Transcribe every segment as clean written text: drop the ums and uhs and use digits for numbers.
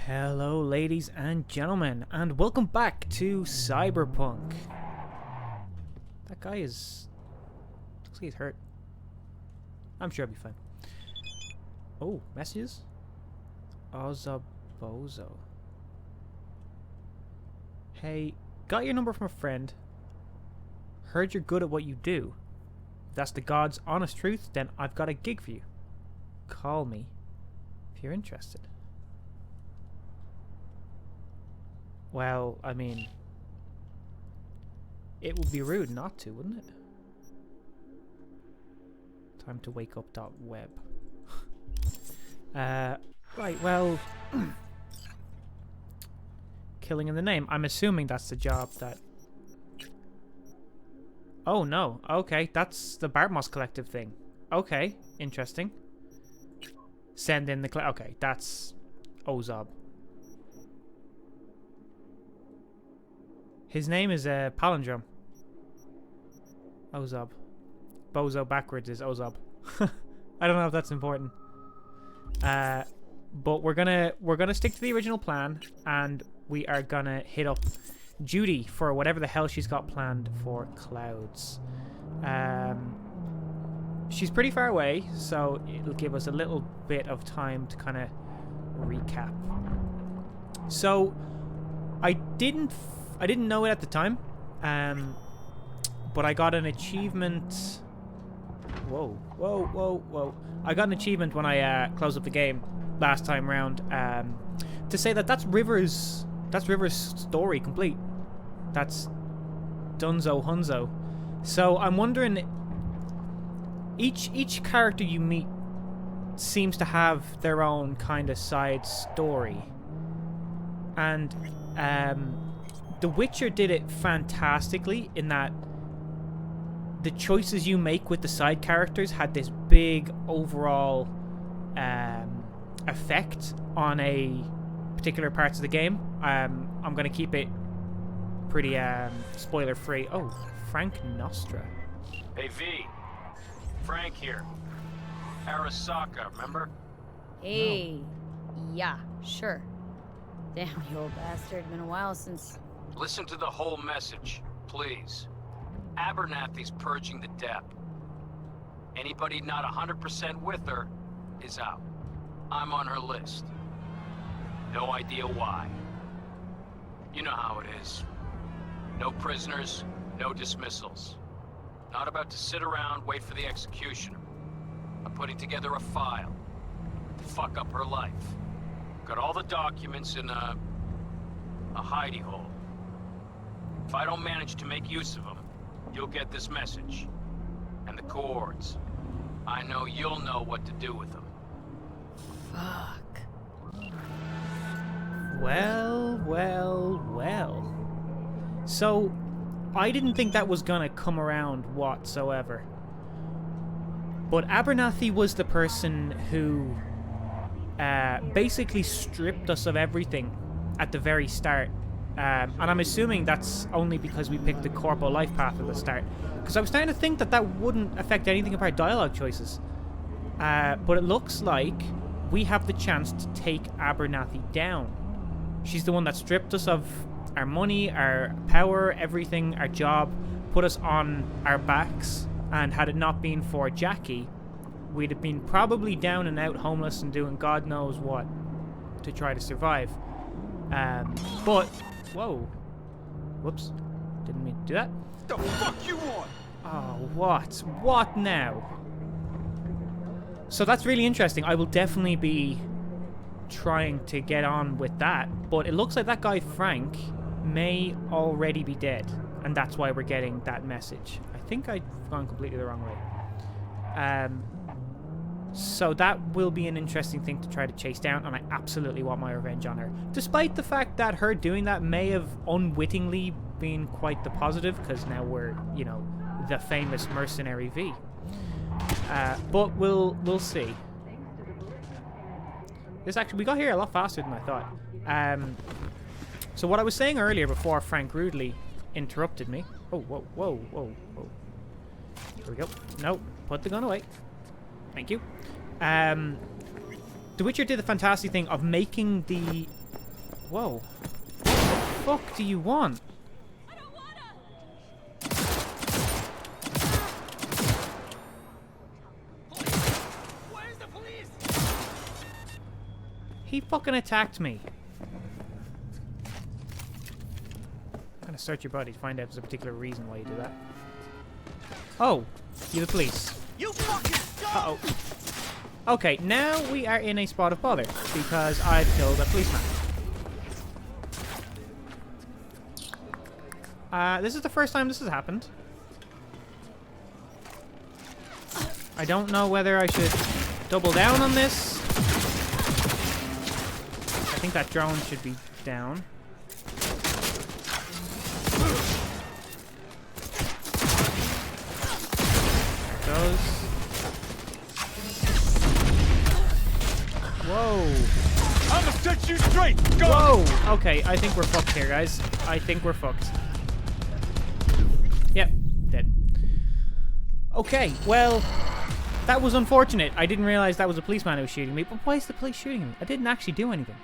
Hello ladies and gentlemen, and welcome back to Cyberpunk. That guy looks like he's hurt. I'm sure he'll be fine. Oh, messages? Ozabozo. Hey, got your number from a friend. Heard you're good at what you do. If that's the God's honest truth, then I've got a gig for you. Call me if you're interested. Well, I mean, it would be rude not to, wouldn't it? Time to wake up .web. Right, well, killing in the name. I'm assuming that's the job that... Oh, no. Okay, that's the Bartmoss Collective thing. Okay, interesting. Send in the... Okay, that's Ozob. His name is Palindrome. Ozob. Bozo backwards is Ozob. I don't know if that's important. But we're gonna stick to the original plan, and we are gonna hit up Judy for whatever the hell she's got planned for Clouds. She's pretty far away, so it'll give us a little bit of time to kind of recap. So I didn't know it at the time, but I got an achievement. Whoa! I got an achievement when I closed up the game last time round to say that's River's story complete. That's Dunzo Hunzo. So I'm wondering, each character you meet seems to have their own kind of side story, and The Witcher did it fantastically in that the choices you make with the side characters had this big overall effect on a particular parts of the game. I'm going to keep it pretty spoiler free. Oh, Frank Nostra. Hey V, Frank here. Arasaka, remember? Hey, yeah, sure. Damn, you old bastard. Been a while since... Listen to the whole message, please. Abernathy's purging the dep. Anybody not 100% with her is out. I'm on her list. No idea why. You know how it is. No prisoners, no dismissals. Not about to sit around, wait for the executioner. I'm putting together a file to fuck up her life. Got all the documents in a hidey hole. If I don't manage to make use of them, you'll get this message. And the coords. I know you'll know what to do with them. Fuck. Well. So, I didn't think that was gonna come around whatsoever. But Abernathy was the person who basically stripped us of everything at the very start. And I'm assuming that's only because we picked the corpo life path at the start. Because I was starting to think that wouldn't affect anything of our dialogue choices. But it looks like we have the chance to take Abernathy down. She's the one that stripped us of our money, our power, everything, our job, put us on our backs, and had it not been for Jackie, we'd have been probably down and out homeless and doing God knows what to try to survive. But... Whoa. Whoops. Didn't mean to do that. The fuck you want? Oh, what? What now? So that's really interesting. I will definitely be trying to get on with that. But it looks like that guy Frank may already be dead. And that's why we're getting that message. I think I've gone completely the wrong way. So that will be an interesting thing to try to chase down, and I absolutely want my revenge on her. Despite the fact that her doing that may have unwittingly been quite the positive, because now we're, you know, the famous mercenary V. But we'll see. We got here a lot faster than I thought. So what I was saying earlier before Frank rudely interrupted me. Oh, whoa. Here we go. No, put the gun away. Thank you. The Witcher did the fantastic thing of making the Whoa. What the fuck do you want? Where's the police? He fucking attacked me. I'm gonna search your body to find out if there's a particular reason why you do that. Oh, you're the police. You fucking Uh-oh. Okay, now we are in a spot of bother because I've killed a policeman. This is the first time this has happened. I don't know whether I should double down on this. I think that drone should be down. There it goes. Whoa. I'ma set you straight! Go! Whoa! Okay, I think we're fucked here, guys. I think we're fucked. Yep, dead. Okay, well, that was unfortunate. I didn't realize that was a policeman who was shooting me, but why is the police shooting me? I didn't actually do anything.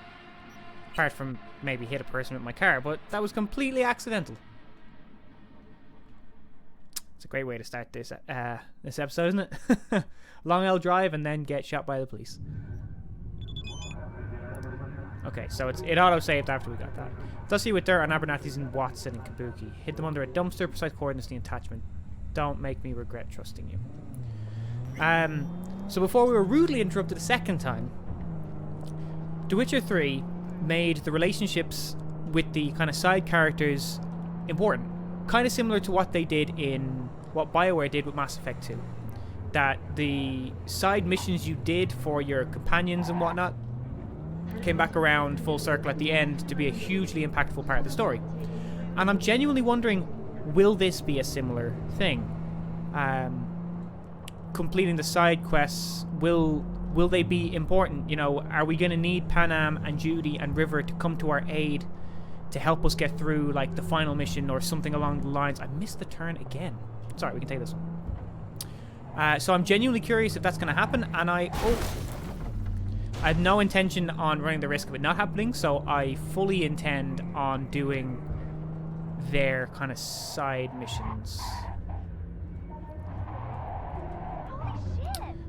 Apart from maybe hit a person with my car, but that was completely accidental. It's a great way to start this this episode, isn't it? Long L drive and then get shot by the police. Okay, so it auto-saved after we got that. Dusty with dirt on Abernathy's in Watson and Kabuki. Hid them under a dumpster, precise coordinates in the attachment. Don't make me regret trusting you. So before we were rudely interrupted a second time, The Witcher 3 made the relationships with the kind of side characters important. Kind of similar to what they did in what BioWare did with Mass Effect 2. That the side missions you did for your companions and whatnot came back around full circle at the end to be a hugely impactful part of the story. And I'm genuinely wondering, will this be a similar thing? Completing the side quests, will they be important? You know, are we going to need Panam and Judy and River to come to our aid to help us get through, like, the final mission or something along the lines? I missed the turn again. Sorry, we can take this one. So I'm genuinely curious if that's going to happen, and I have no intention on running the risk of it not happening, so I fully intend on doing their kind of side missions.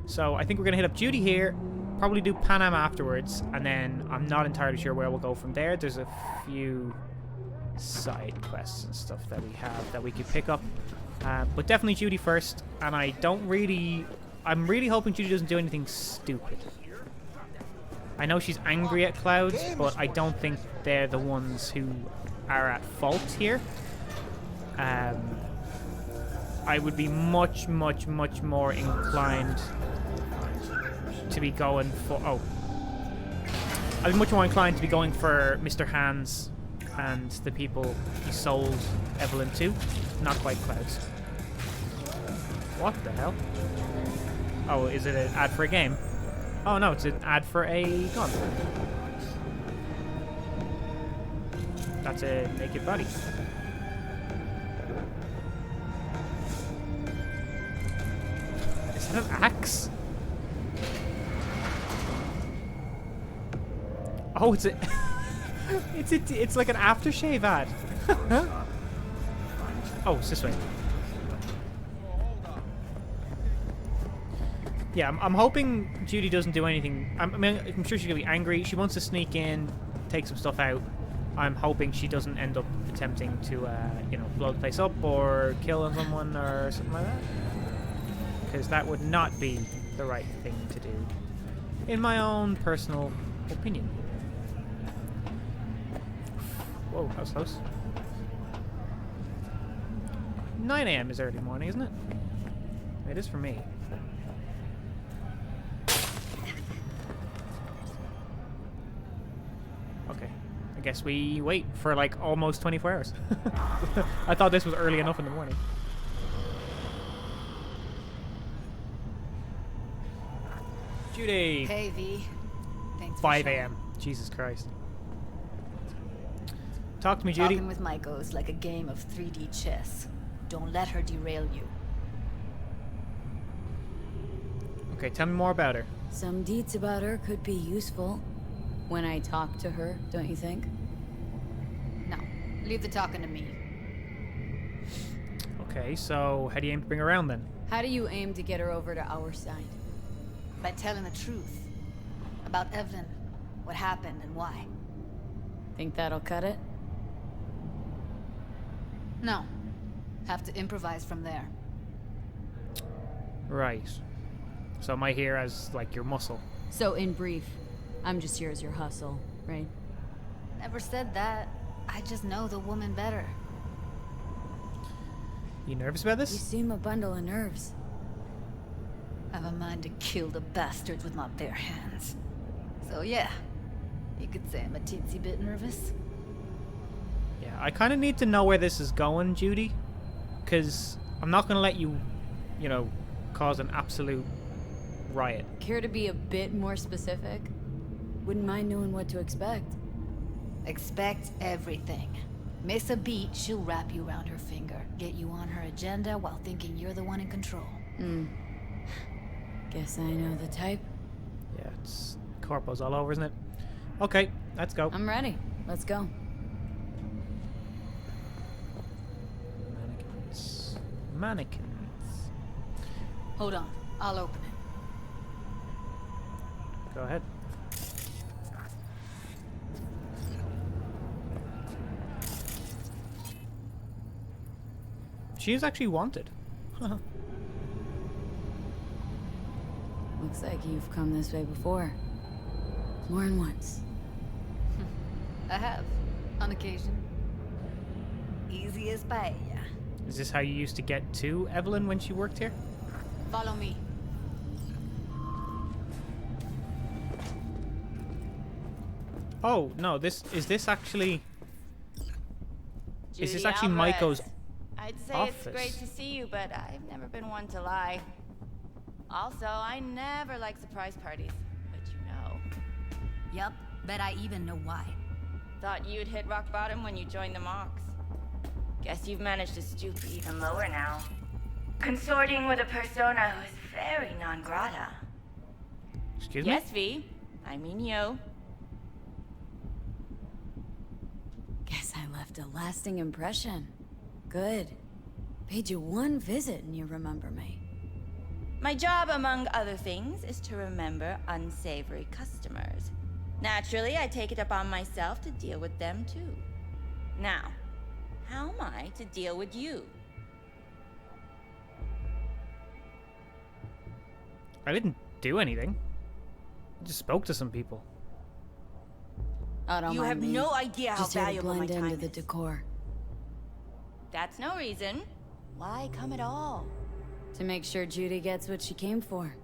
So I think we're going to hit up Judy here, probably do Panam afterwards, and then I'm not entirely sure where we'll go from there. There's a few side quests and stuff that we have that we could pick up. But definitely Judy first, and I'm really hoping Judy doesn't do anything stupid. I know she's angry at Clouds, but I don't think they're the ones who are at fault here. I would be much more inclined to be going for... I'd be much more inclined to be going for Mr. Hans and the people he sold Evelyn to. Not quite Clouds. What the hell? Oh, is it an ad for a game? Oh no, it's an ad for a gun. That's a naked body. Is that an axe? Oh, it's a... it's like an aftershave ad. Oh, it's this way. Yeah, I'm hoping Judy doesn't do anything. I'm sure she's gonna be angry. She wants to sneak in, take some stuff out. I'm hoping she doesn't end up attempting to, blow the place up or kill someone or something like that. Because that would not be the right thing to do, in my own personal opinion. Whoa, that was close. 9 AM is early morning, isn't it? It is for me. Okay. I guess we wait for like almost 24 hours. I thought this was early enough in the morning. Judy! Hey, V. Thanks for 5 showing. AM. Jesus Christ. Talk to me, Judy. Talking with Maiko's like a game of 3D chess. Don't let her derail you. Okay, tell me more about her. Some deeds about her could be useful when I talk to her, don't you think? Leave the talking to me. Okay, so how do you aim to bring her around then? How do you aim to get her over to our side? By telling the truth. About Evelyn, what happened and why. Think that'll cut it? No. Have to improvise from there. Right. So am I here as, like, your muscle? So, in brief, I'm just here as your hustle, right? Never said that. I just know the woman better. You nervous about You this? seem a bundle of nerves. I've a mind to kill the bastards with my bare hands. So yeah, you could say I'm a teensy bit nervous. Yeah, I kind of need to know where this is going, Judy. Because I'm not going to let you, you know, cause an absolute riot. Care to be a bit more specific? Wouldn't mind knowing what to expect. Expect everything. Miss a beat, she'll wrap you around her finger, get you on her agenda while thinking you're the one in control. Guess I know the type. Yeah, it's corpos all over, isn't it? Okay, let's go. I'm ready. Let's go. Mannequins. Mannequins. Hold on, I'll open it. Go ahead. She is actually wanted. Looks like you've come this way before. More than once. I have, on occasion. Easy as paella. Is this how you used to get to Evelyn when she worked here? Follow me. Oh, no, this actually... Is this Judy actually Alvarez. Maiko's I'd say office? it's great to see you, but I've never been one to lie. Also, I never like surprise parties, but you know. Yup, bet I even know why. Thought you'd hit rock bottom when you joined the Mox. Guess you've managed to stoop even lower now. Consorting with a persona who's very non grata. Excuse me? Yes, V. I mean you. Guess I left a lasting impression. Good. Paid you one visit and you remember me. My job, among other things, is to remember unsavory customers. Naturally, I take it upon myself to deal with them too. Now, how am I to deal with you? I didn't do anything. I just spoke to some people. Oh, don't You mind have me. no idea how Just here to valuable my blend time into the is. decor. That's no reason. Why come at all? To make sure Judy gets what she came for.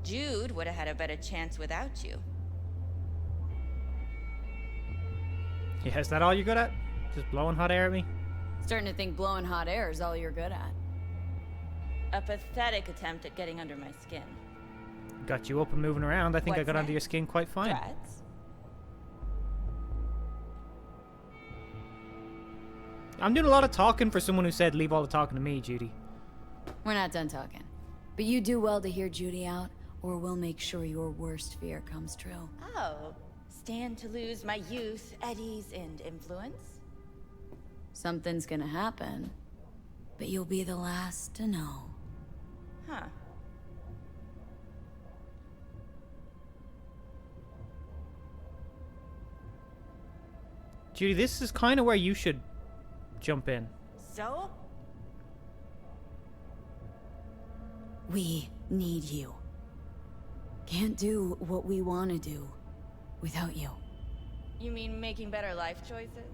Jude would have had a better chance without you. Yeah, is that all you're good at? Just blowing hot air at me? Starting to think blowing hot air is all you're good at. A pathetic attempt at getting under my skin. Got you up and moving around. I think I What's got under your next? skin quite fine. Threats? I'm doing a lot of talking for someone who said leave all the talking to me, Judy. We're not done talking. But you do well to hear Judy out, or we'll make sure your worst fear comes true. Oh, stand to lose my youth, eddies, and influence? Something's gonna happen, but you'll be the last to know. Huh. Judy, this is kind of where you should jump in. So? We need you. Can't do what we want to do without you. You mean making better life choices?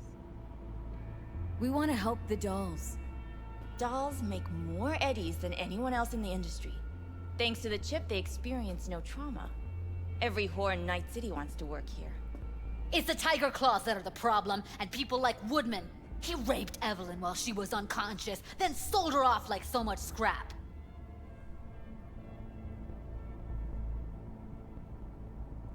We want to help the dolls. Dolls make more eddies than anyone else in the industry. Thanks to the chip, they experience no trauma. Every whore in Night City wants to work here. It's the tiger claws that are the problem, and people like Woodman. He raped Evelyn while she was unconscious, then sold her off like so much scrap.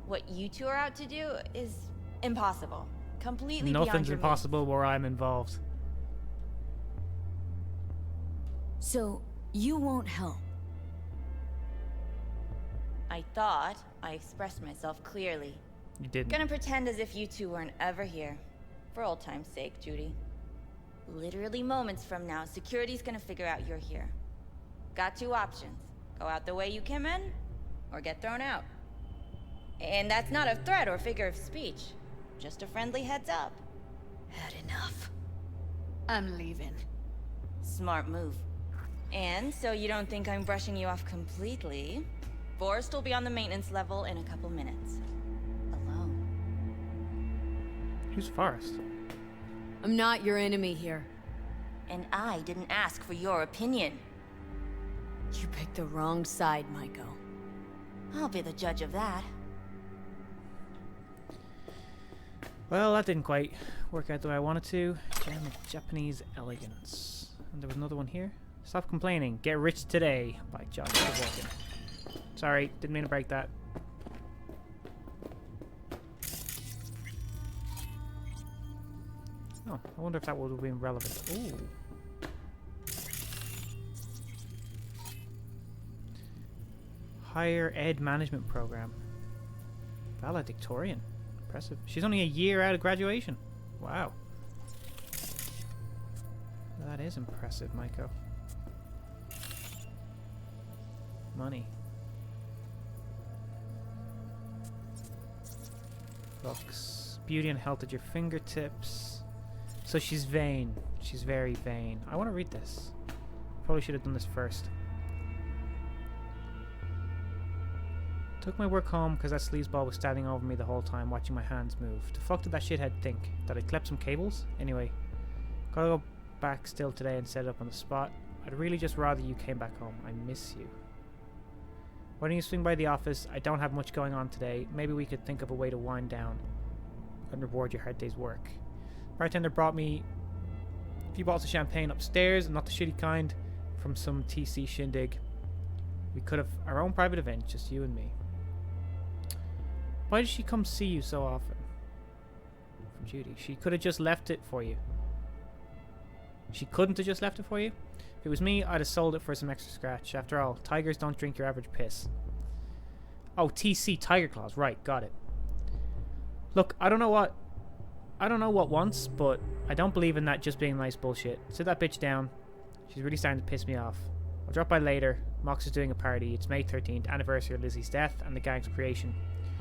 What you two are out to do is impossible. Completely beyond Nothing's your means. impossible where I'm involved. So, you won't help. I thought I expressed myself clearly. You didn't. Gonna pretend as if you two weren't ever here. For old time's sake, Judy. Literally moments from now, security's gonna figure out you're here. Got two options. Go out the way you came in, or get thrown out. And that's not a threat or figure of speech. Just a friendly heads up. Had enough. I'm leaving. Smart move. And so you don't think I'm brushing you off completely, Forrest will be on the maintenance level in a couple minutes. Alone. Who's Forrest? I'm not your enemy here. And I didn't ask for your opinion. You picked the wrong side, Maiko. I'll be the judge of that. Well, that didn't quite work out the way I wanted to. Gem of Japanese elegance. And there was another one here. Stop complaining. Get rich today by Josh Kevorkian. Sorry, didn't mean to break that. Oh, I wonder if that would have been relevant. Ooh. Higher Ed Management Program. Valedictorian. Impressive. She's only a year out of graduation. Wow. That is impressive, Maiko. Money. Books. Beauty and health at your fingertips. So she's vain. She's very vain. I want to read this. Probably should have done this first. Took my work home because that sleazeball was standing over me the whole time watching my hands move. The fuck did that shithead think? That I clipped some cables? Anyway. Gotta go back still today and set it up on the spot. I'd really just rather you came back home. I miss you. Why don't you swing by the office? I don't have much going on today. Maybe we could think of a way to wind down and reward your hard day's work. Bartender brought me a few bottles of champagne upstairs, not the shitty kind, from some TC shindig. We could have our own private event, just you and me. Why does she come see you so often? From Judy. She could have just left it for you. She couldn't have just left it for you? If it was me, I'd have sold it for some extra scratch. After all, tigers don't drink your average piss. Oh, TC Tiger Claws. Right, got it. Look, I don't know what once, but I don't believe in that just being nice bullshit. Sit that bitch down. She's really starting to piss me off. I'll drop by later. Mox is doing a party. It's May 13th, anniversary of Lizzie's death and the gang's creation.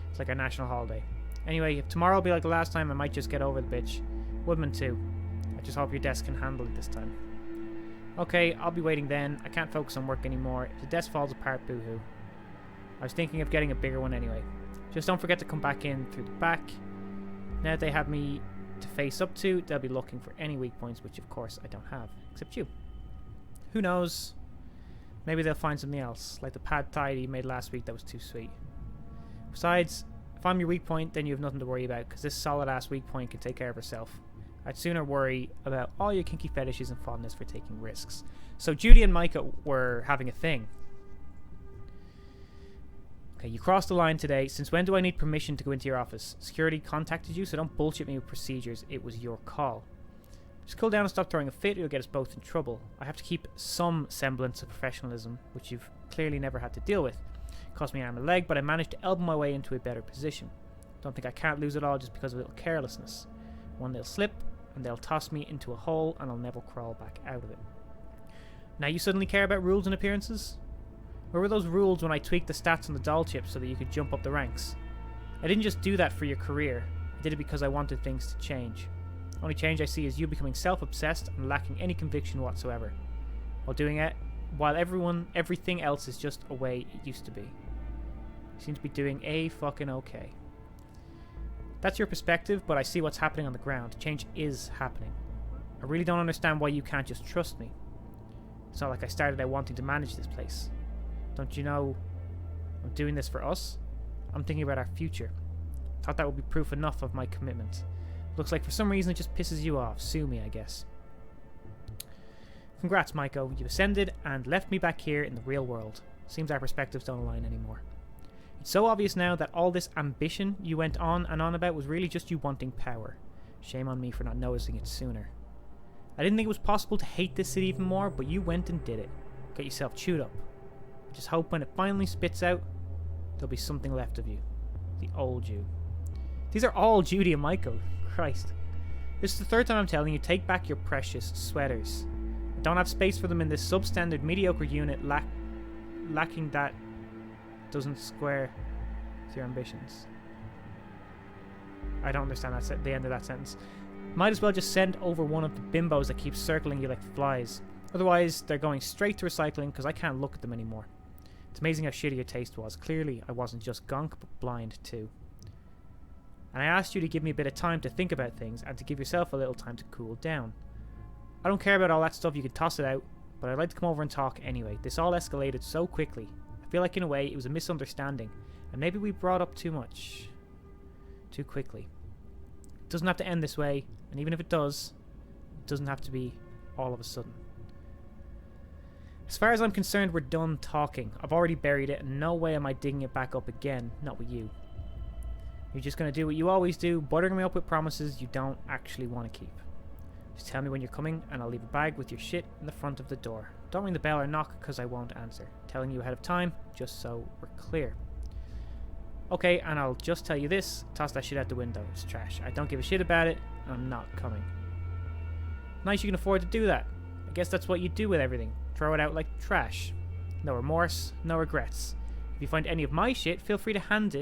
It's like our national holiday. Anyway, if tomorrow will be like the last time, I might just get over the bitch. Woodman too. I just hope your desk can handle it this time. Okay, I'll be waiting then. I can't focus on work anymore. If the desk falls apart, boo-hoo. I was thinking of getting a bigger one anyway. Just don't forget to come back in through the back. Now that they have me to face up to, they'll be looking for any weak points, which of course I don't have. Except you. Who knows? Maybe they'll find something else, like the pad thai you made last week that was too sweet. Besides, if I'm your weak point, then you have nothing to worry about, because this solid-ass weak point can take care of herself. I'd sooner worry about all your kinky fetishes and fondness for taking risks. So Judy and Micah were having a thing. Okay, you crossed the line today. Since when do I need permission to go into your office? Security contacted you, so don't bullshit me with procedures. It was your call. Just cool down and stop throwing a fit, or you'll get us both in trouble. I have to keep some semblance of professionalism, which you've clearly never had to deal with. It cost me an arm and a leg, but I managed to elbow my way into a better position. Don't think I can't lose it all just because of a little carelessness. One little slip, and they'll toss me into a hole, and I'll never crawl back out of it. Now you suddenly care about rules and appearances? Where were those rules when I tweaked the stats on the doll chip so that you could jump up the ranks? I didn't just do that for your career. I did it because I wanted things to change. The only change I see is you becoming self-obsessed and lacking any conviction whatsoever. While everything else is just a way it used to be. You seem to be doing fucking okay. That's your perspective, but I see what's happening on the ground. Change is happening. I really don't understand why you can't just trust me. It's not like I started out wanting to manage this place. Don't you know I'm doing this for us? I'm thinking about our future. Thought that would be proof enough of my commitment. Looks like for some reason it just pisses you off. Sue me, I guess. Congrats, Maiko. You ascended and left me back here in the real world. Seems our perspectives don't align anymore. It's so obvious now that all this ambition you went on and on about was really just you wanting power. Shame on me for not noticing it sooner. I didn't think it was possible to hate this city even more, but you went and did it. Got yourself chewed up. Just hope when it finally spits out, there'll be something left of you. The old you. These are all Judy and Maiko. Christ. This is the third time I'm telling you, take back your precious sweaters. I don't have space for them in this substandard mediocre unit lacking that doesn't square with your ambitions. I don't understand the end of that sentence. Might as well just send over one of the bimbos that keeps circling you like flies. Otherwise, they're going straight to recycling because I can't look at them anymore. It's amazing how shitty your taste was. Clearly, I wasn't just gonk, but blind too. And I asked you to give me a bit of time to think about things and to give yourself a little time to cool down. I don't care about all that stuff, you can toss it out, but I'd like to come over and talk anyway. This all escalated so quickly. I feel like in a way it was a misunderstanding, and maybe we brought up too much. Too quickly. It doesn't have to end this way, and even if it does, it doesn't have to be all of a sudden. As far as I'm concerned, we're done talking. I've already buried it, and no way am I digging it back up again, not with you. You're just going to do what you always do, buttering me up with promises you don't actually want to keep. Just tell me when you're coming, and I'll leave a bag with your shit in the front of the door. Don't ring the bell or knock, because I won't answer. Telling you ahead of time, just so we're clear. Okay, and I'll just tell you this, toss that shit out the window, it's trash. I don't give a shit about it, and I'm not coming. Nice you can afford to do that. I guess that's what you do with everything. Throw it out like trash. No remorse, no regrets. If you find any of my shit, feel free to hand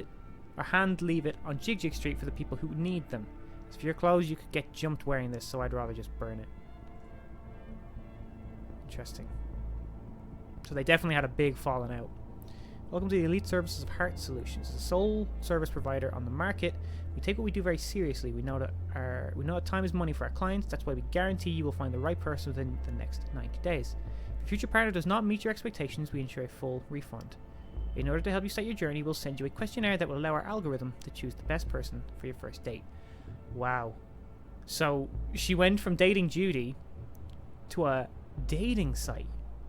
leave it on Jig Jig Street for the people who need them. As for your clothes, you could get jumped wearing this, so I'd rather just burn it. Interesting. So they definitely had a big falling out. Welcome to the Elite Services of Heart Solutions. As a sole service provider on the market, we take what we do very seriously. We know that time is money for our clients. That's why we guarantee you will find the right person within the next 90 days. If your future partner does not meet your expectations, we ensure a full refund. In order to help you start your journey, we'll send you a questionnaire that will allow our algorithm to choose the best person for your first date. Wow. So she went from dating Judy to a dating site,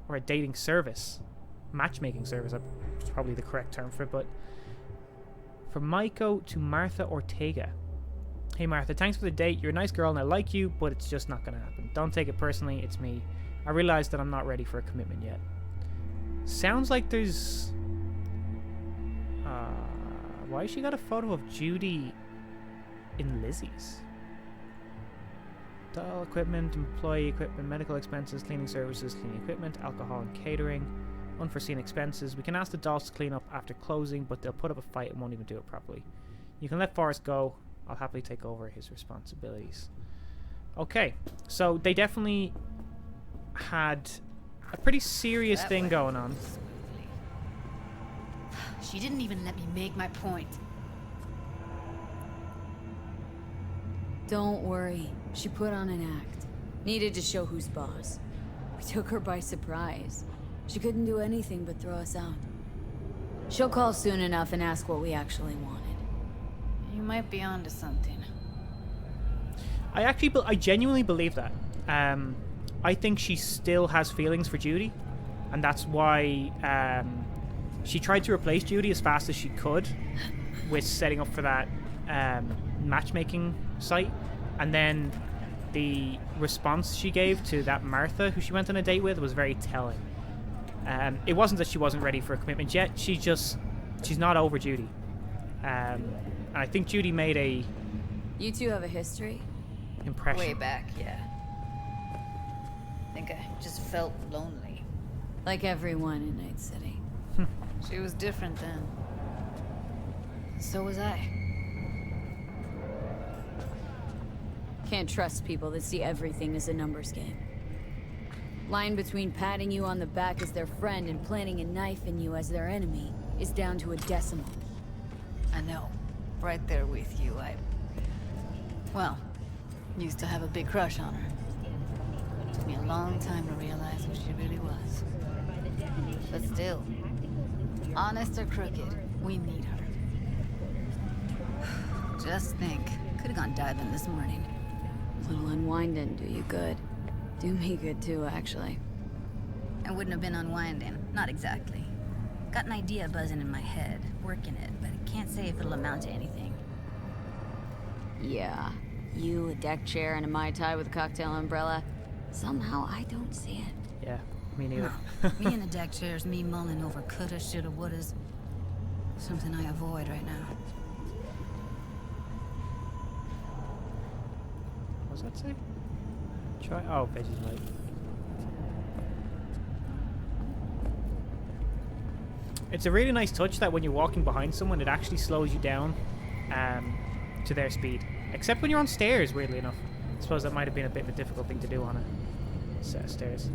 or a dating service. Matchmaking service, that's probably the correct term for it, but from Maiko to Martha Ortega. Hey Martha, thanks for the date. You're a nice girl and I like you, but it's just not going to happen. Don't take it personally, it's me. I realize that I'm not ready for a commitment yet. Sounds like there's... why has she got a photo of Judy in Lizzie's? Doll equipment, employee equipment, medical expenses, cleaning services, cleaning equipment, alcohol and catering, unforeseen expenses. We can ask the dolls to clean up after closing, but they'll put up a fight and won't even do it properly. You can let Forrest go. I'll happily take over his responsibilities. Okay, so they definitely had a pretty serious thing going on. She didn't even let me make my point. Don't worry. She put on an act. Needed to show who's boss. We took her by surprise. She couldn't do anything but throw us out. She'll call soon enough and ask what we actually wanted. You might be onto something. I genuinely believe that. I think she still has feelings for Judy, and that's why she tried to replace Judy as fast as she could with setting up for that matchmaking site, and then the response she gave to that Martha who she went on a date with was very telling. It wasn't that she wasn't ready for a commitment yet, she's not over Judy. And I think Judy made a... You two have a history? Impression. Way back, yeah. I think I just felt lonely. Like everyone in Night City. She was different then. So was I. Can't trust people that see everything as a numbers game. Line between patting you on the back as their friend and planting a knife in you as their enemy is down to a decimal. I know. Right there with you, well, used to have a big crush on her. Took me a long time to realize who she really was. But still, honest or crooked, we need her. Just think, could have gone diving this morning. A little unwinding do you good. Do me good too, actually. I wouldn't have been unwinding, not exactly. Got an idea buzzing in my head, working it, but I can't say if it'll amount to anything. Yeah, you, a deck chair, and a Mai Tai with a cocktail umbrella. Somehow I don't see it. Yeah, me neither. Me in a deck chair is me mulling over coulda, shoulda, wouldas. Something I avoid right now. does that say? Try. Oh, veggies light. It's a really nice touch that when you're walking behind someone, it actually slows you down to their speed. Except when you're on stairs, weirdly enough. I suppose that might have been a bit of a difficult thing to do on a set of stairs.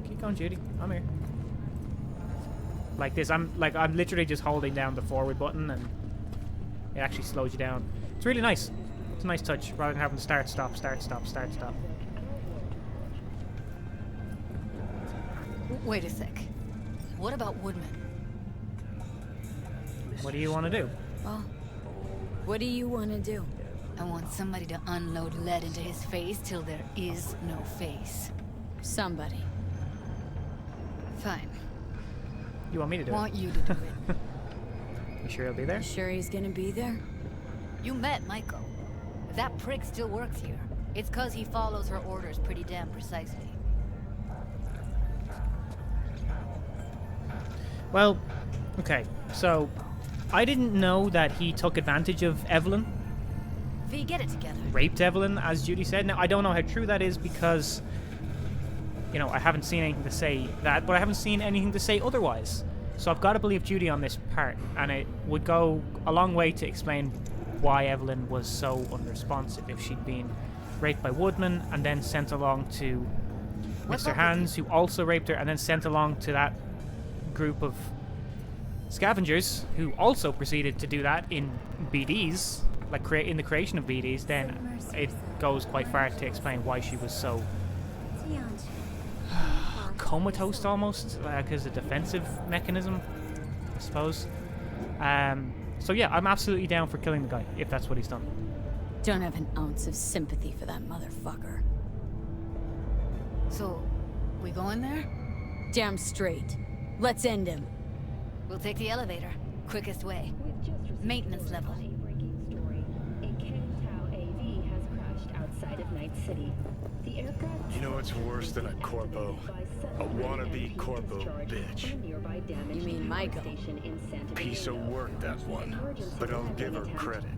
Keep going, Judy. I'm here. Like this, I'm literally just holding down the forward button and it actually slows you down. It's really nice. It's a nice touch rather than having to start, stop, start, stop, start, stop. Wait a sec. What about Woodman? What do you want to do? Well, what do you want to do? I want somebody to unload lead into his face till there is no face. Somebody. Fine. You want me to do Want it? you to do it. You sure he'll be there? You sure he's gonna be there? You met Michael. If that prick still works here, it's cause he follows her orders pretty damn precisely. Well, okay, so I didn't know that he took advantage of Evelyn, V, get it together. raped Evelyn, as Judy said. Now, I don't know how true that is because, you know, I haven't seen anything to say that, but I haven't seen anything to say otherwise. So I've got to believe Judy on this part, and it would go a long way to explain why Evelyn was so unresponsive if she'd been raped by Woodman and then sent along to What's Mr. up with Hands, who also raped her, and then sent along to that group of scavengers who also proceeded to do that in BDs, like in the creation of BDs. Then it goes quite far to explain why she was so comatose almost, like as a defensive mechanism, I suppose. So yeah, I'm absolutely down for killing the guy if that's what he's done. Don't have an ounce of sympathy for that motherfucker. So, we going there? Damn straight. Let's end him. We'll take the elevator. Quickest way. Maintenance level. You know what's worse than a corpo? A wannabe corpo bitch. You mean Michael? Piece of work, that one. But I'll give her credit.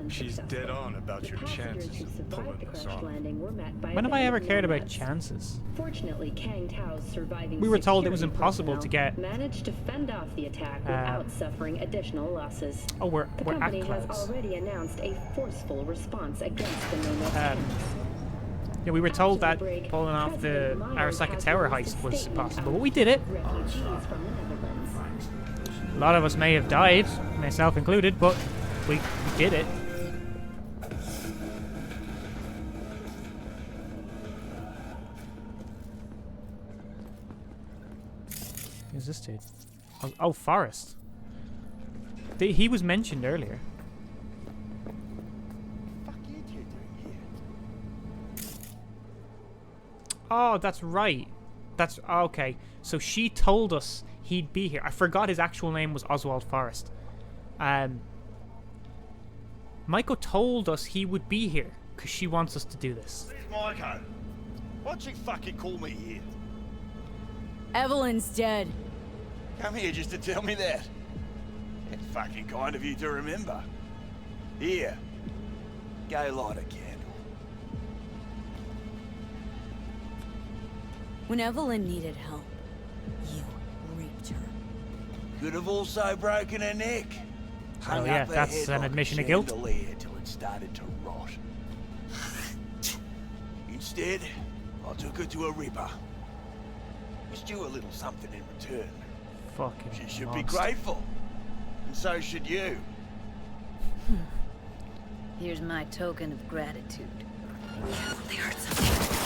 She's dead on about your chances of pulling this off. When have I ever cared about chances? Fortunately, Kang Tao's surviving We were told it was security impossible to personnel get. managed to fend off the attack without suffering additional losses. Oh, we're The at company has Clouds. already announced a forceful response against the Nomad tanks. Yeah, we were told that pulling off the Arasaka Tower heist was possible, but we did it. Refugees from the Netherlands. A lot of us may have died, myself included, but we did it. Who's this dude? Oh, Forrest. He was mentioned earlier. Oh, that's right. That's okay. So she told us he'd be here. I forgot his actual name was Oswald Forrest. Michael told us he would be here because she wants us to do this. Michael, why'd you fucking call me here? Evelyn's dead. Come here just to tell me that. It's fucking kind of you to remember. Here, go light a candle. When Evelyn needed help, you raped her. Could have also broken her neck. Hung yeah, up her that's head an like admission a of guilt. chandelier till it started to rot. Instead, I took her to a ripper. Missed you a little something in return. Fucking She should be monster. grateful. And so should you. Here's my token of gratitude. They heard something.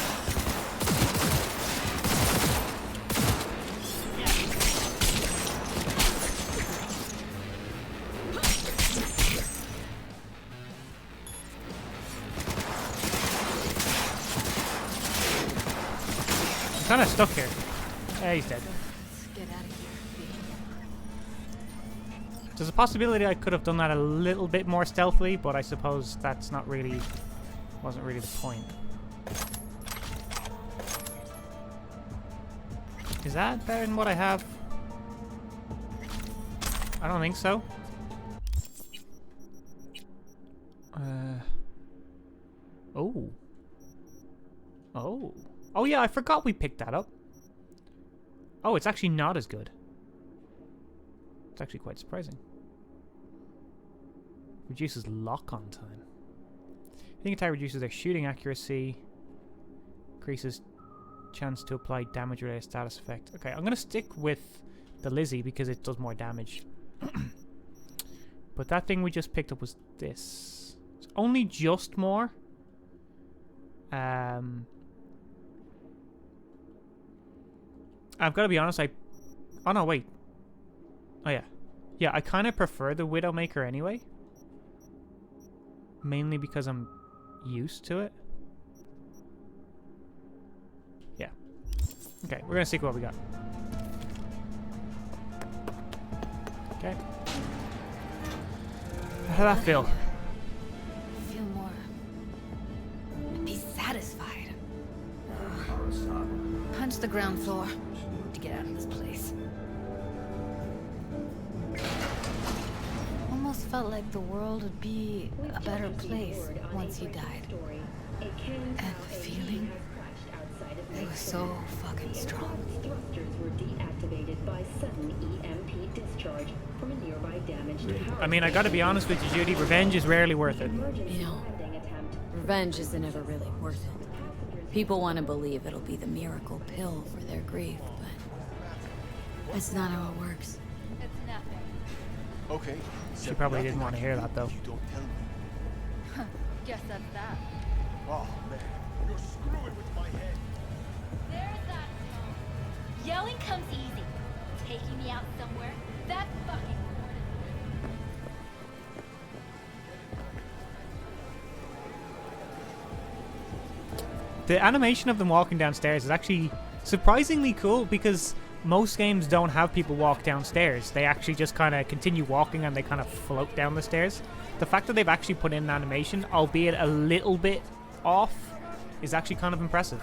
I'm kind of stuck here. Yeah, he's dead. Let's get out of here. There's a possibility I could have done that a little bit more stealthily, but I suppose that's not really, wasn't really the point. Is that better than what I have? I don't think so. Oh. Oh. Oh yeah, I forgot we picked that up. Oh, it's actually not as good. It's actually quite surprising. Reduces lock-on time. Hitting attack reduces their shooting accuracy. Increases chance to apply damage-related status effect. Okay, I'm gonna stick with the Lizzie because it does more damage. But that thing we just picked up was this. It's only just more. I've got to be honest, oh no, wait. Oh yeah. Yeah, I kind of prefer the Widowmaker anyway. Mainly because I'm used to it. Yeah. Okay, we're gonna see what we got. Okay. How did that feel? Feel more. Be satisfied. Punch the ground floor to get out of this place. Almost felt like the world would be a better place once you died. And the feeling, it was so fucking strong. Thrusters were deactivated by sudden EMP discharge from a nearby damaged power. I mean, I gotta be honest with you, Judy, revenge is rarely worth it. You know, revenge isn't ever really worth it. People want to believe it'll be the miracle pill for their grief, but that's not how it works. It's nothing. Okay. She probably didn't want to hear that, though. You don't tell me. Guess that's that. Oh, man. You're screwing with my head. There's that tone. Yelling comes easy. Taking me out somewhere, that's fucking important. The animation of them walking downstairs is actually surprisingly cool because most games don't have people walk downstairs. They actually just kind of continue walking and they kind of float down the stairs. The fact that they've actually put in an animation, albeit a little bit off, is actually kind of impressive.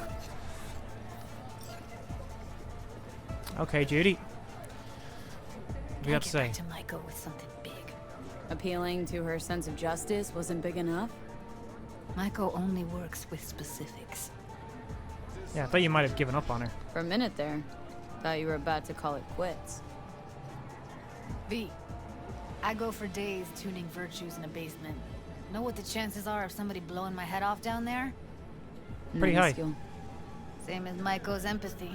Okay, Judy. What do you have to say? Get back to Maiko with something big. Appealing to her sense of justice wasn't big enough? Maiko only works with specifics. Yeah, I thought you might have given up on her. For a minute there, thought you were about to call it quits. V, I go for days tuning virtues in a basement. Know what the chances are of somebody blowing my head off down there? Pretty high. Minuscule. Same as Maiko's empathy.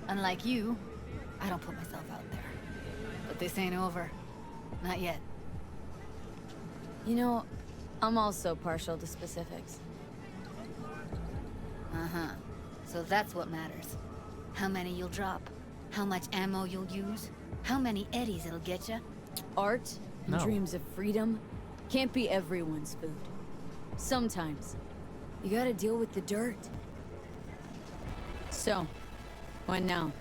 Unlike you, I don't put myself out there. But this ain't over. Not yet. You know, I'm also partial to specifics. Uh-huh. So that's what matters. How many you'll drop. How much ammo you'll use. How many eddies it'll get you. Art and No. dreams of freedom can't be everyone's food. Sometimes, you gotta deal with the dirt. So, what now?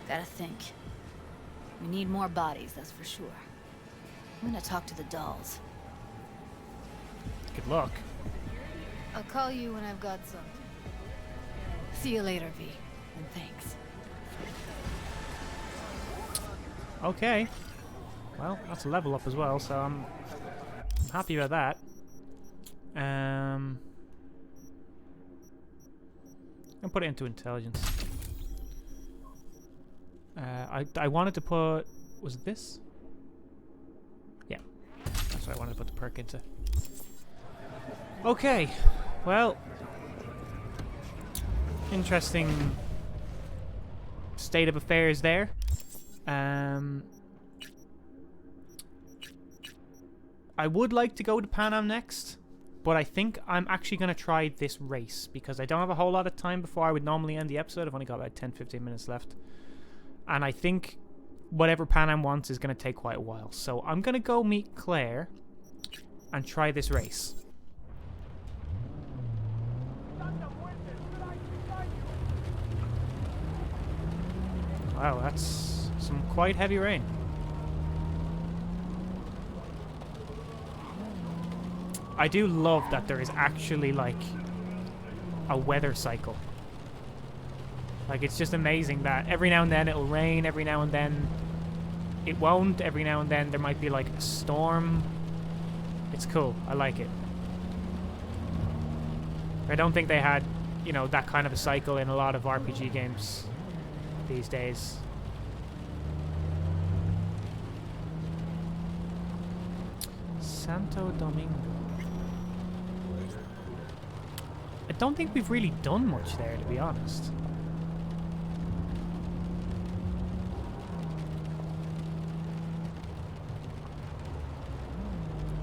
Gotta think. We need more bodies, that's for sure. I'm gonna talk to the dolls. Good luck. I'll call you when I've got something. See you later, V. And thanks. Okay. Well, that's a level up as well, so I'm happy about that. I'll put it into intelligence. I wanted to put... Was it this? Yeah. That's what I wanted to put the perk into. Okay. Well... Interesting state of affairs there. I would like to go to Pan Am next, but I think I'm actually going to try this race because I don't have a whole lot of time before I would normally end the episode. I've only got about 10-15 minutes left. And I think whatever Pan Am wants is going to take quite a while. So I'm going to go meet Claire and try this race. Wow, that's some quite heavy rain. I do love that there is actually, like, a weather cycle. Like, it's just amazing that every now and then it'll rain, every now and then it won't. Every now and then there might be like a storm. It's cool. I like it. I don't think they had, you know, that kind of a cycle in a lot of RPG games these days. Santo Domingo. I don't think we've really done much there, to be honest.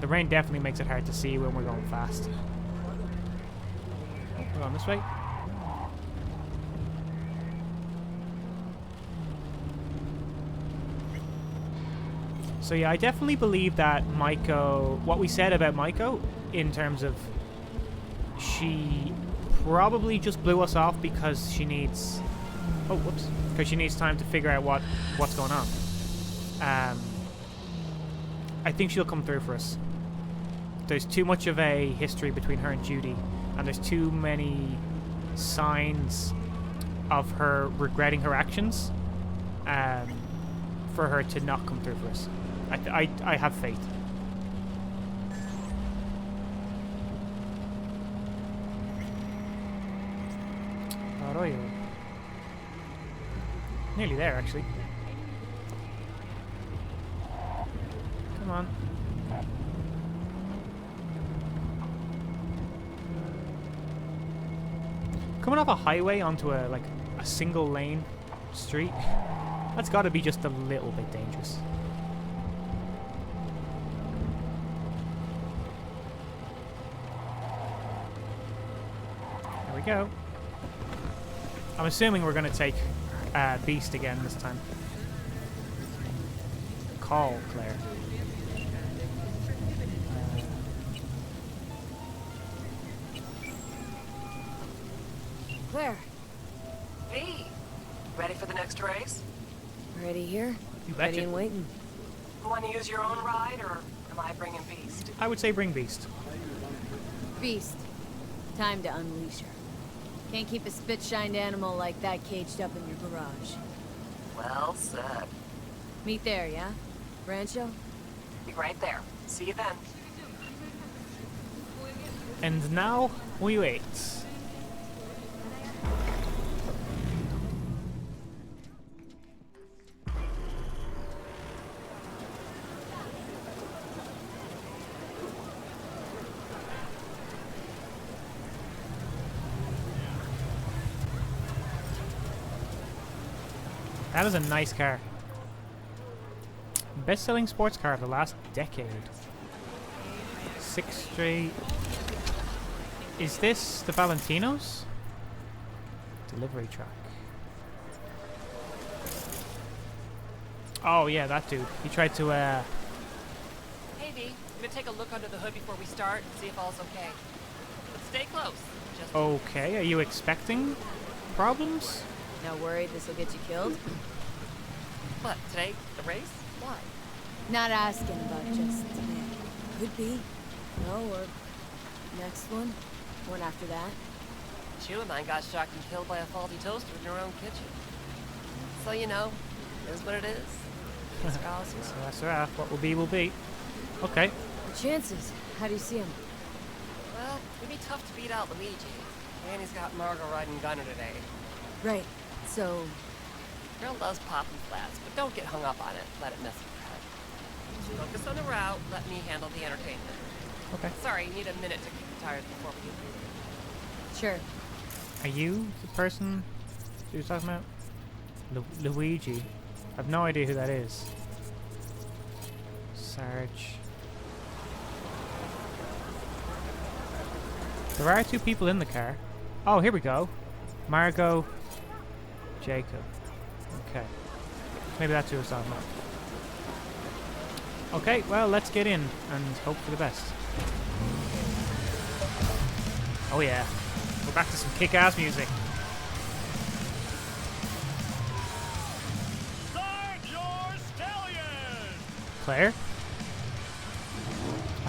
The rain definitely makes it hard to see when we're going fast. Oh, we're going this way. So yeah, I definitely believe that Maiko, what we said about Maiko, in terms of she probably just blew us off because she needs, oh whoops, because she needs time to figure out what's going on. I think she'll come through for us. There's too much of a history between her and Judy, and there's too many signs of her regretting her actions for her to not come through for us. I have faith. Arroyo. Nearly there, actually. Come on. Coming off a highway onto a single lane street, that's got to be just a little bit dangerous. There we go. I'm assuming we're going to take Beast again this time. Call Claire. Claire, V, ready for the next race? ready here? You Ready betcha. and waiting. Want to use your own ride, or am I bringing Beast? I would say bring Beast. Beast. Time to unleash her. Can't keep a spit-shined animal like that caged up in your garage. Well said. Meet there, yeah? Rancho? Be right there. See you then. And now we wait. That is a nice car. Best-selling sports car of the last decade. 6th Street. Is this the Valentino's? Delivery truck. Oh yeah, that dude. He tried to Hey V, I'm gonna take a look under the hood before we start and see if all's okay. But stay close. Just okay, are you expecting problems? Now worried this will get you killed? what, today? The race? Why? Not asking about just today. Could be. No, or next one. One after that. Chew and mine got shocked and killed by a faulty toaster in your own kitchen. So you know, it is what it is. It's Alice's. So that's right. What will be, will be. Okay. The chances. How do you see him? Well, it'd be tough to beat out Luigi. And he's got Margot riding Gunner today. Right. So, Girl loves popping flats, but don't get hung up on it. Let it mess with your head. Just focus on the route. Let me handle the entertainment. Okay. Sorry, you need a minute to kick the tires before we get sure. Are you the person she was talking about? Luigi. I have no idea who that is. Sarge. There are two people in the car. Oh, here we go. Margot. Jacob. Okay. Maybe that's who I was talking about. Okay, well, let's get in and hope for the best. Oh yeah. We're back to some kick-ass music. Start your stallion! Claire?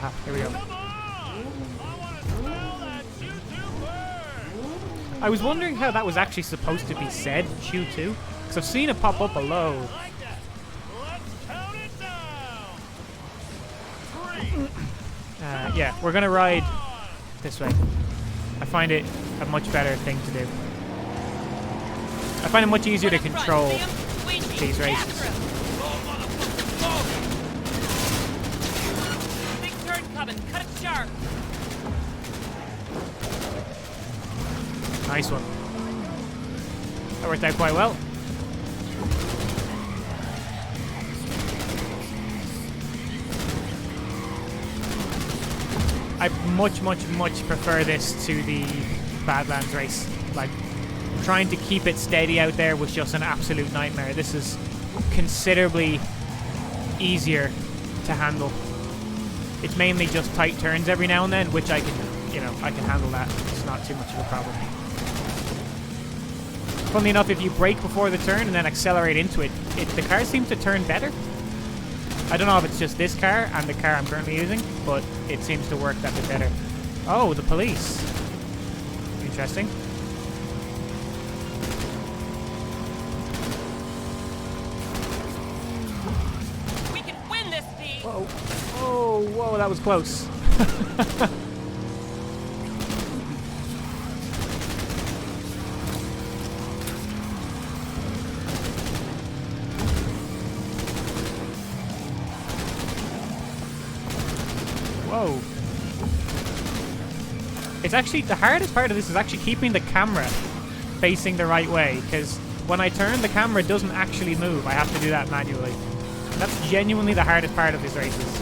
Ah, here we go. Come on! I want to smell that choo-choo burn! I was wondering how that was actually supposed to be said, chew too, because I've seen it pop up below. Like that. Let's count Yeah, we're gonna ride this way. I find it a much better thing to do. I find it much easier to control these races. Big turn coming. Cut it sharp. Nice one. That worked out quite well. I much prefer this to the Badlands race. Like, trying to keep it steady out there was just an absolute nightmare. This is considerably easier to handle. It's mainly just tight turns every now and then, which I can, you know, I can handle that. It's not too much of a problem. Funnily enough, if you brake before the turn and then accelerate into it, the cars seem to turn better. I don't know if it's just this car and the car I'm currently using, but it seems to work that bit better. Oh, the police. Interesting. We can win this thing. Whoa. Oh, whoa, that was close. Whoa. It's actually, the hardest part of this is actually keeping the camera facing the right way, because when I turn, the camera doesn't actually move. I have to do that manually. That's genuinely the hardest part of these races.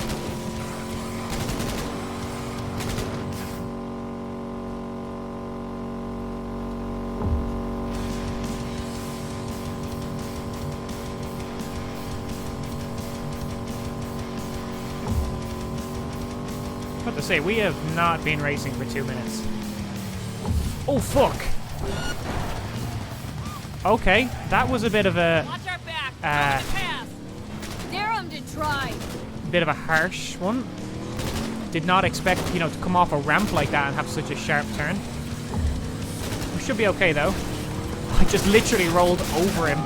What to say, we have not been racing for 2 minutes. Oh, fuck! Okay, that was a bit of a... Watch our back. Dare him to try. Bit of a harsh one. Did not expect, you know, to come off a ramp like that and have such a sharp turn. We should be okay, though. I just literally rolled over him.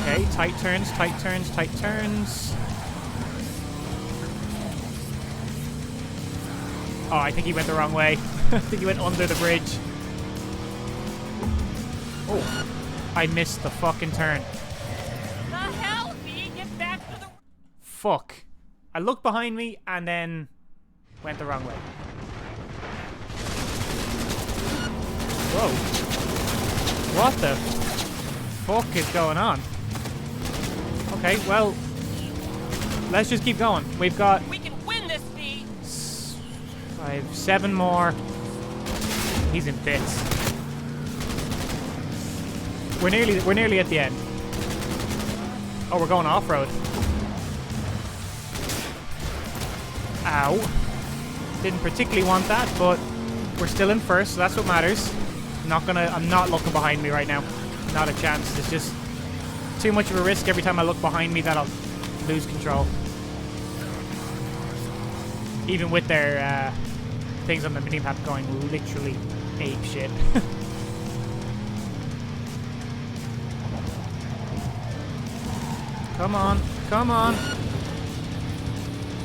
Okay, tight turns, tight turns, tight turns. Oh, I think he went the wrong way. I think he went under the bridge. Oh, I missed the fucking turn. The hell, V? Get back to the... Fuck. I looked behind me and then went the wrong way. Whoa. What the fuck is going on? Okay, well, let's just keep going. We've got... We can win this, V! 5, 7 more. He's in bits. We're nearly at the end. Oh, we're going off-road. Ow. Didn't particularly want that, but we're still in first, so that's what matters. I'm not looking behind me right now. Not a chance. It's just too much of a risk every time I look behind me that I'll lose control. Even with their things on the minimap going literally ape shit. Come on, come on.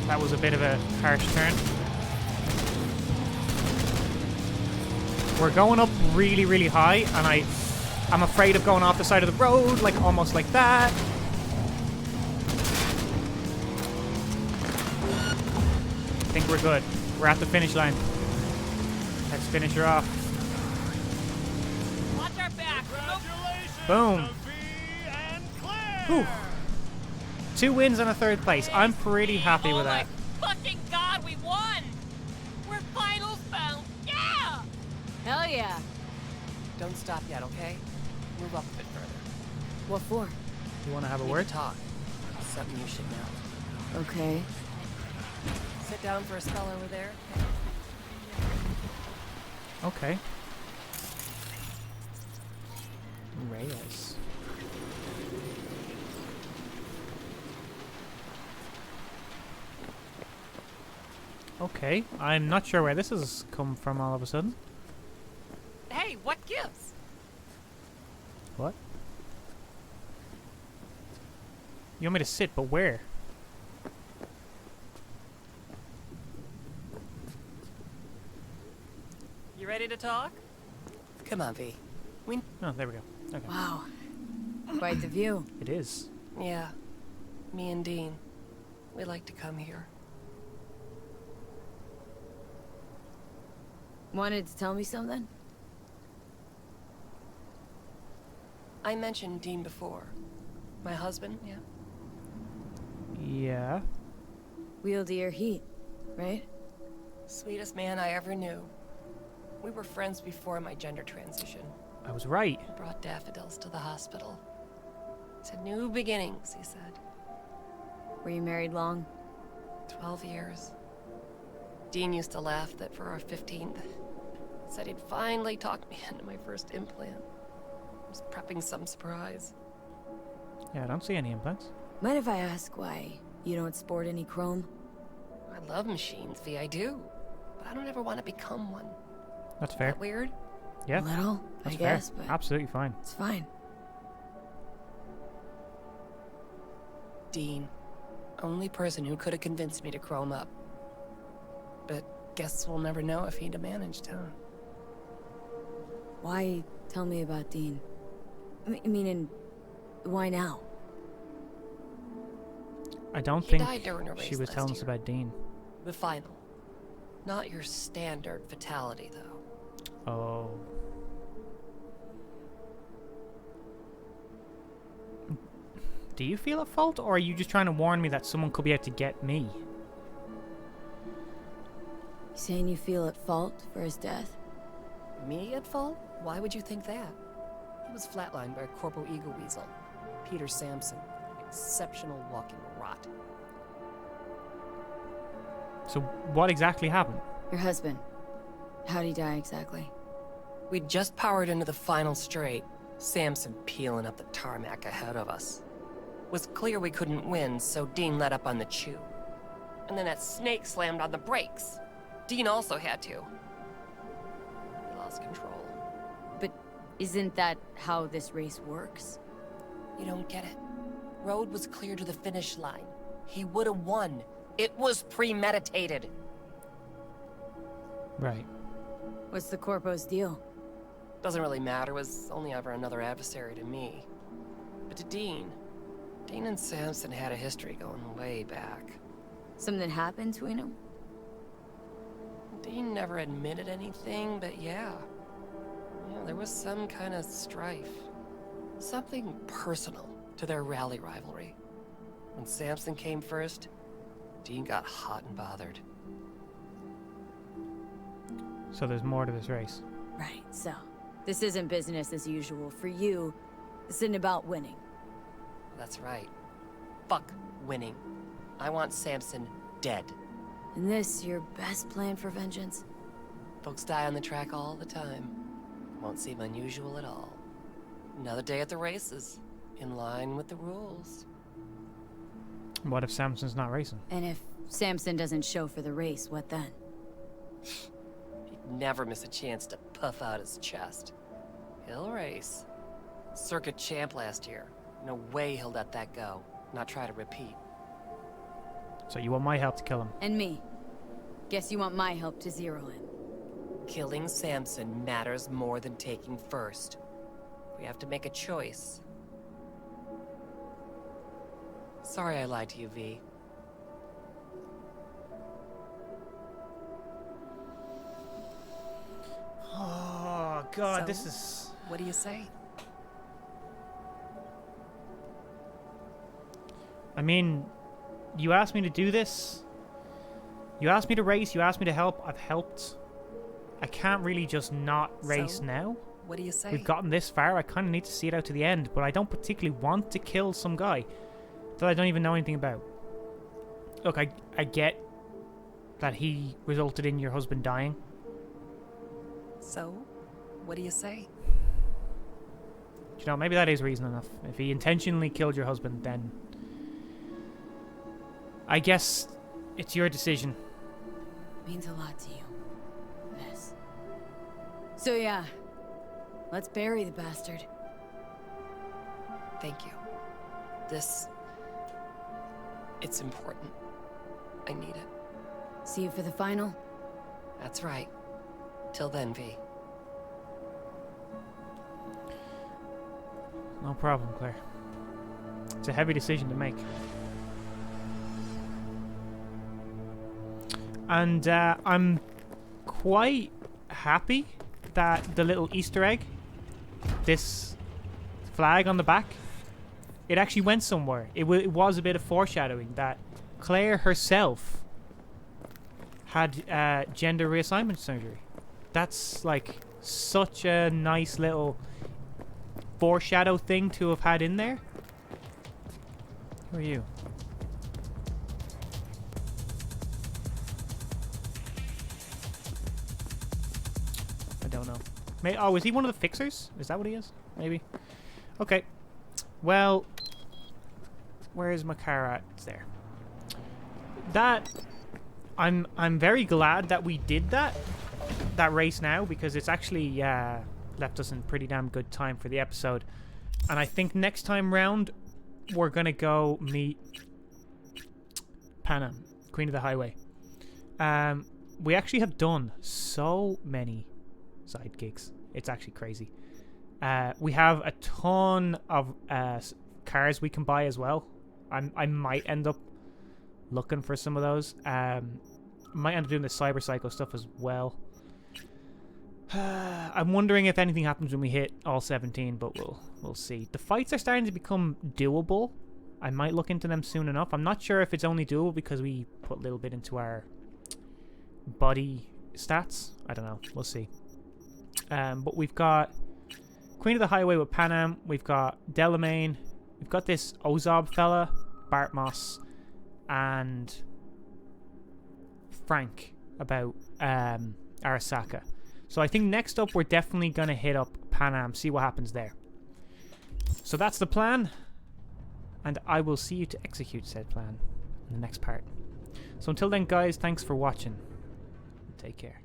That was a bit of a harsh turn. We're going up really, really high, and I'm afraid of going off the side of the road, like almost like that. I think we're good. We're at the finish line. Let's finish her off. Watch our back. Boom. Whew. 2 wins and a 3rd place. I'm pretty happy with that. Oh my fucking god, we won! We're finals bound. Yeah! Hell yeah. Don't stop yet, okay? Move up a bit further. What for? You want to have a Need word? to talk. Something you should know. Okay. Sit down for a spell over there. Okay. Reyes. Okay, I'm not sure where this has come from all of a sudden. Hey, what gives? What? You want me to sit, but where? talk? Come on, V. We... Oh, there we go. Okay. Wow. Quite the view. It is. Yeah. Me and Dean. We like to come here. Wanted to tell me something? I mentioned Dean before. My husband, yeah? Yeah. Wheel to your heat, right? Sweetest man I ever knew. We were friends before my gender transition. I was right. He brought daffodils to the hospital. To new beginnings, he said. Were you married long? 12 years. Dean used to laugh that for our 15th, said he'd finally talked me into my first implant. I was prepping some surprise. Yeah, I don't see any implants. Mind if I ask why you don't sport any chrome? I love machines, V, I do. But I don't ever want to become one. That's fair. That weird? Yeah. A little, That's I guess, fair. but Absolutely fine. it's fine. Dean. Only person who could have convinced me to chrome up. But guess we'll never know if he'd have managed, huh? Why tell me about Dean? Meaning, why now? I don't He think died during a she race was last telling us year. about Dean. The final. Not your standard fatality, though. Oh. Do you feel at fault, or are you just trying to warn me that someone could be out to get me? You saying you feel at fault for his death? Me at fault? Why would you think that? He was flatlined by a corporal ego weasel. Peter Sampson. Exceptional walking rot. So what exactly happened? Your husband. How'd he die exactly? We'd just powered into the final straight. Sampson peeling up the tarmac ahead of us. Was clear we couldn't win, so Dean let up on the chew. And then that snake slammed on the brakes. Dean also had to. He lost control. But isn't that how this race works? You don't get it. Road was clear to the finish line. He would have won. It was premeditated. Right. What's the Corpo's deal? Doesn't really matter, was only ever another adversary to me. But to Dean and Sampson had a history going way back. Something happened between them? Dean never admitted anything, but yeah. There was some kind of strife. Something personal to their rally rivalry. When Sampson came first, Dean got hot and bothered. So there's more to this race. Right, so this isn't business as usual. For you, this isn't about winning. That's right. Fuck winning. I want Sampson dead. And this your best plan for vengeance? Folks die on the track all the time. Won't seem unusual at all. Another day at the races, in line with the rules. What if Samson's not racing? And if Sampson doesn't show for the race, what then? He'd never miss a chance to puff out his chest. He'll race. Circuit champ last year. No way he'll let that go. Not try to repeat. So you want my help to kill him? And me. Guess you want my help to zero him. Killing Sampson matters more than taking first. We have to make a choice. Sorry I lied to you, V. Oh god, So, this is... What do you say? I mean, you asked me to do this. You asked me to race, you asked me to help. I've helped. I can't really just not race So, now. What do you say? We've gotten this far, I kind of need to see it out to the end, but I don't particularly want to kill some guy that I don't even know anything about. Look, I get that he resulted in your husband dying. So, what do you say? You know, maybe that is reason enough. If he intentionally killed your husband, then I guess it's your decision. Means a lot to you. This. So yeah, let's bury the bastard. Thank you. It's important. I need it. See you for the final? That's right. Till then, V. No problem, Claire. It's a heavy decision to make. And I'm quite happy that the little Easter egg, this flag on the back, it actually went somewhere. It was a bit of foreshadowing that Claire herself had gender reassignment surgery. That's like such a nice little foreshadow thing to have had in there. Who are you? I don't know. Oh, is he one of the fixers? Is that what he is? Maybe. Okay. Well, where is my car at? It's there. That I'm very glad that we did that race now, because it's actually left us in pretty damn good time for the episode. And I think next time round we're gonna go meet Panam, Queen of the Highway. We actually have done so many side gigs. It's actually crazy. We have a ton of cars we can buy as well. I might end up looking for some of those. Might end up doing the cyber psycho stuff as well. I'm wondering if anything happens when we hit all 17, but we'll see. The fights are starting to become doable. I might look into them soon enough. I'm not sure if it's only doable because we put a little bit into our body stats. I don't know. We'll see. But we've got Queen of the Highway with Panam. We've got Delamain. We've got this Ozob fella, Bart Moss, and Frank about Arasaka. So I think next up we're definitely going to hit up Panam, see what happens there. So that's the plan, and I will see you to execute said plan in the next part. So until then, guys, thanks for watching. Take care.